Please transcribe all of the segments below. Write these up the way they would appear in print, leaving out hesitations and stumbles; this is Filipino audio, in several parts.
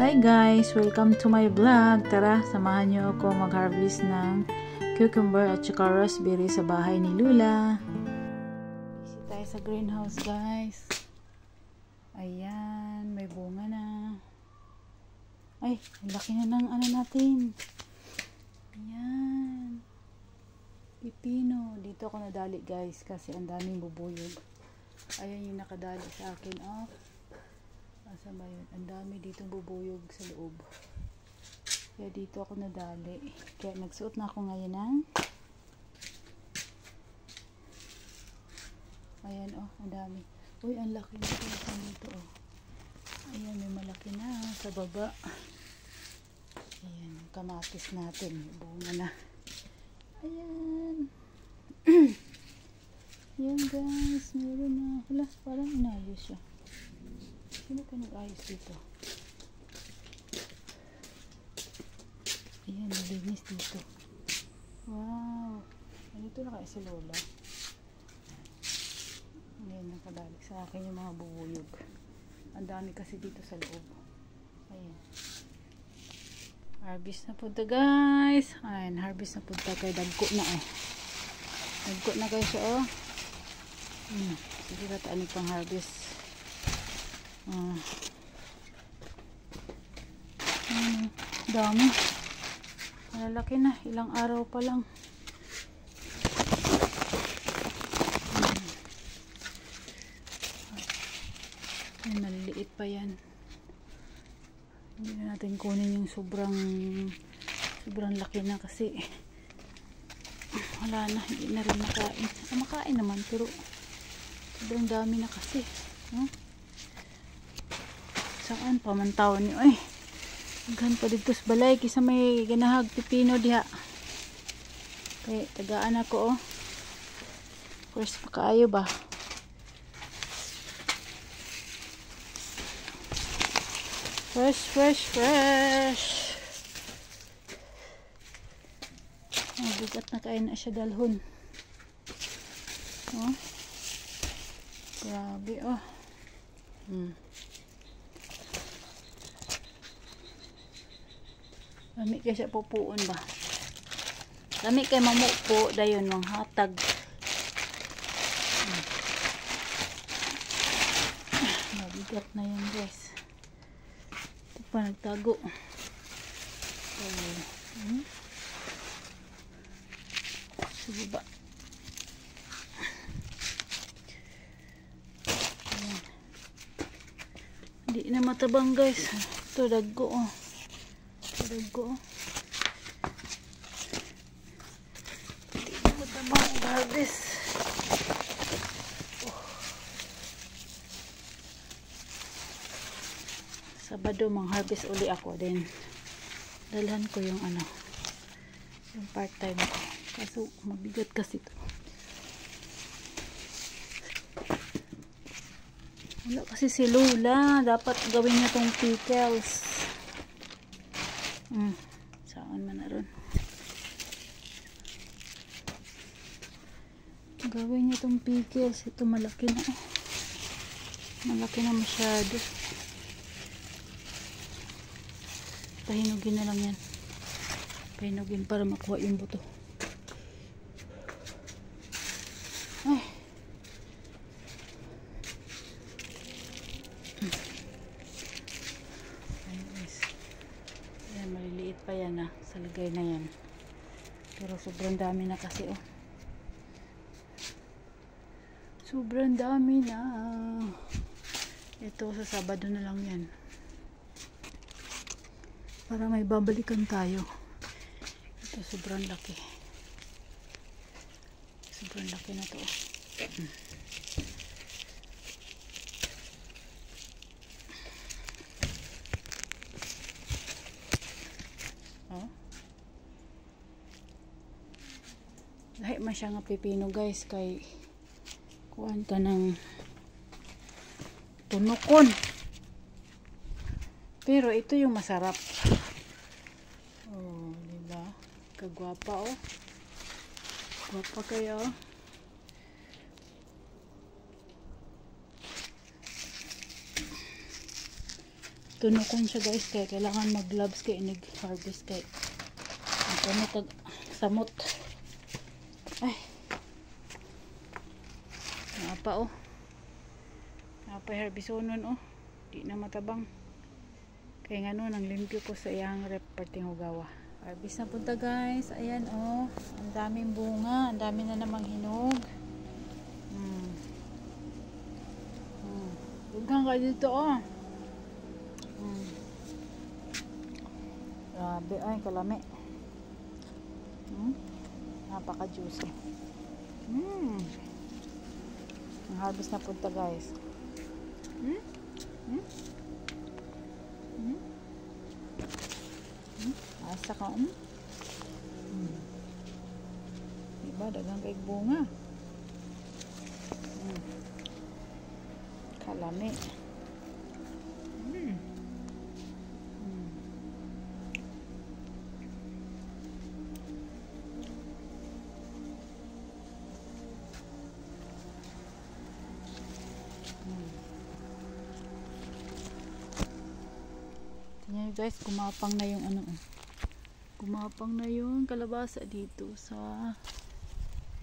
Hi guys! Welcome to my vlog. Tara, samahan niyo ako mag-harvest ng cucumber at saka raspberry sa bahay ni Lula. Busy tayo sa greenhouse guys. Ayan, may bunga na. Ay, laki na ng ano natin. Ayan. Pipino. Dito ako nadali guys kasi ang daming bubuyog. Ayan yung nakadali sa akin. Oh. Asa ba yun? Ang dami dito bubuyog sa loob. Kaya dito ako nadali. Kaya nagsuot na ako ngayon ng ayan oh, ang dami. Uy, ang laki na dito oh. Ayan, may malaki na sa baba. Ayan, kamatis natin. Bunga na. Ayan. Ayan guys, meron na. Hala, parang inayos siya. Sino ka nag-ayos dito? Ayan, nalinis dito. Wow! Ganito na kaya si Lola. Ayan, nakadalik sa akin yung mga bubuyog. Ang dami kasi dito sa loob. Ayan. Harvest na punta guys. Ayan, harvest na punta kay dagko na eh. Dagko na guys oh. Sige tataan pang harvest. Dami. Malalaki na. Ilang araw pa lang. Ay, maliliit pa yan. Hindi na natin kunin yung sobrang laki na kasi wala na. Hindi na rin makain. Makain naman pero sobrang dami na kasi. Saan pamantaw niyo ay gan pa dito sa balay kisa may ganahag pipino diha kay tagaan ako oh first pakaayo ba fresh mabigat na kain na siya dalhon oh grabe oh Lami kay siya pupuon ba? Lami kay mamupo dayon mang hatag. Mabigat na yan guys. Ito pa nagtago. Sa baba. Hindi na matabang guys. Ito dagko oh. Dagko. Hindi mo tamang harvest. Sabado mang harvest uli ako din. Dalhan ko yung ano. Yung part-time ko. Kaso mabigat kasi ito. Wala kasi si Lula. Dapat gawin niya tong pickles. Saan man na ron. Gawin niya itong pickles. Ito malaki na eh. Malaki na masyado. Pahinugin na lang yan. Pahinugin para makuha yung buto. Ay. Maliliit pa yan sa lagay na yan pero sobrang dami na kasi oh sobrang dami na ito sa Sabado na lang yan para may babalikan tayo ito sobrang laki na to lahi man siya nga pipino guys kay kuhaan ka ng tunukon pero ito yung masarap oh diba kagwapa oh gwapa kayo tunokon siya guys, kaya kailangan mag gloves kay nag-harvest kay ano tag samot. Ay, napa oh, napa harbisonon oh, di na matabang kaya nga no, nang limpyo ko sa iyang rep parting hugawa. Harvest na punta guys, ayan oh, ang daming bunga, ang dami na namang hinog. Huwag ka dito oh. Grabe, ay kalami. Napaka-juicy. Ang harvest na punta guys. Asa ka diba, dagang kay bunga. Kalami. Tingnan nyo guys, kumapang na yung ano, kumapang na yung kalabasa dito sa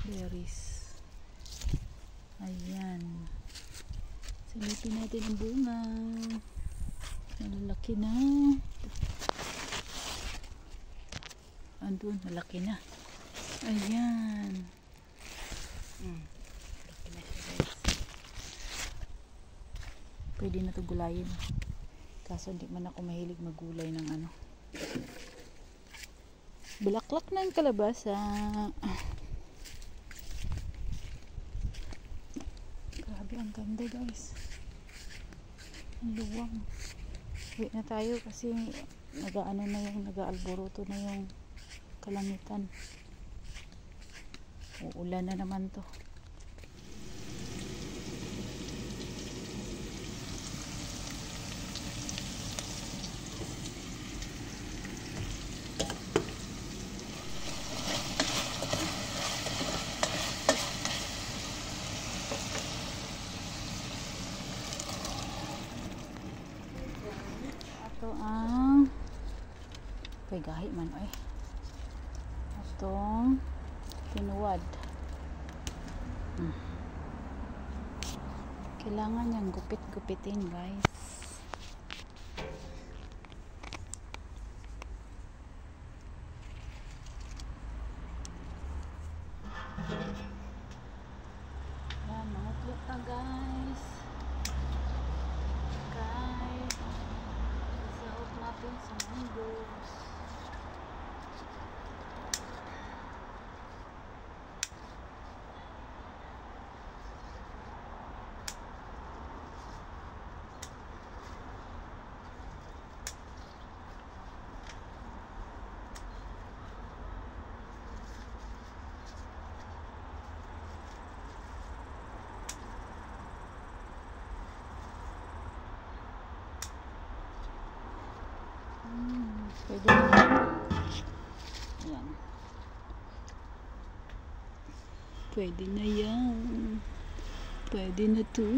berries. Ayan, silipin natin ang bunga. Malalaki na. Andun, malaki na. Ayan. Malaki na siya guys. Pwede na ito gulayin. Kaso hindi man ako mahilig magulay ng ano. Bulaklak na yung kalabasa. Grabe, ang ganda guys. Ang luwang. Wait na tayo kasi nag-ano na yung nag-aalboroto na yung kalangitan. Uulan na naman to. Ito ang kay gahi man ay. Itong tinuwad. Kailangan niyang gupit-gupitin guys. Yan, mga utlok na guys. Guys, isaot natin sa mangoes. Pwede na. Ayan. Pwede na yan. Pwede na to.